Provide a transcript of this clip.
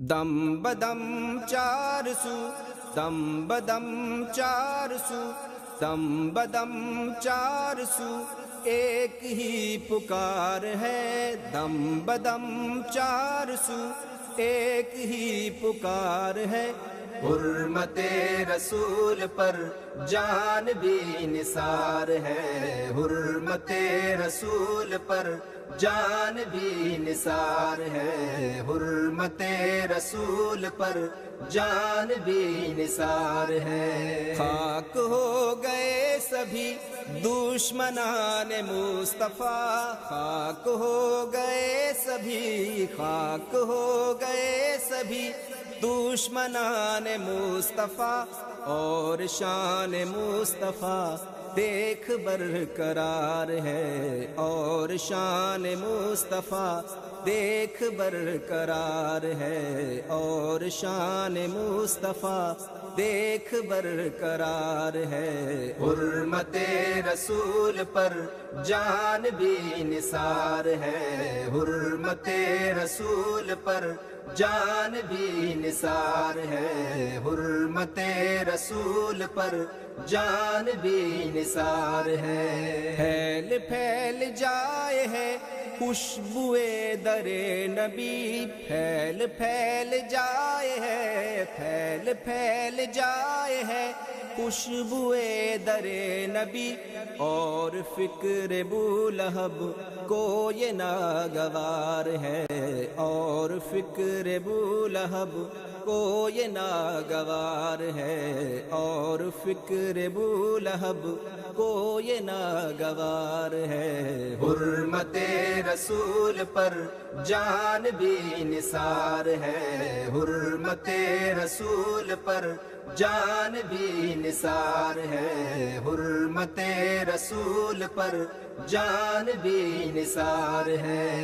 دم بدم چار سو، دم بدم چار سو، دم بدم چار سو، ایک ہی پکار ہے۔ دم بدم چار سو، ایک ہی پکار ہے۔ حرمت رسول پر جان بھی نثار ہے، حرمت رسول پر جان بھی نثار ہے، حرمت رسول پر جان بھی نثار ہے۔ خاک ہو گئے سبھی دشمنان مصطفیٰ، خاک ہو گئے سبھی، خاک ہو گئے سبھی دشمنان مصطفیٰ، اور شان مصطفیٰ دیکھ برقرار ہے، اور شان مصطفیٰ دیکھ برقرار ہے، اور شان مصطفیٰ دیکھ برقرار ہے۔ حرمت رسول پر جان بھی نثار ہے، حرمت رسول پر جان بھی نثار ہے، حرمت رسول پر جان بھی نثار ہے۔ پھیل پھیل جائے ہے خوشبوئے در نبی، پھیل پھیل جائے ہے، پھیل پھیل جائے ہے خوشبوئے در نبی، اور فکر بولہب کو یہ ناگوار ہے، اور فکر بولہب کو یہ ناگوار ہے، اور فکر بولہب کو یہ ناگوار ہے۔ حرمت رسول پر جان بھی نثار ہے، حرمت رسول پر جان بھی نثار ہے، حرمت رسول پر جان بھی نثار ہے۔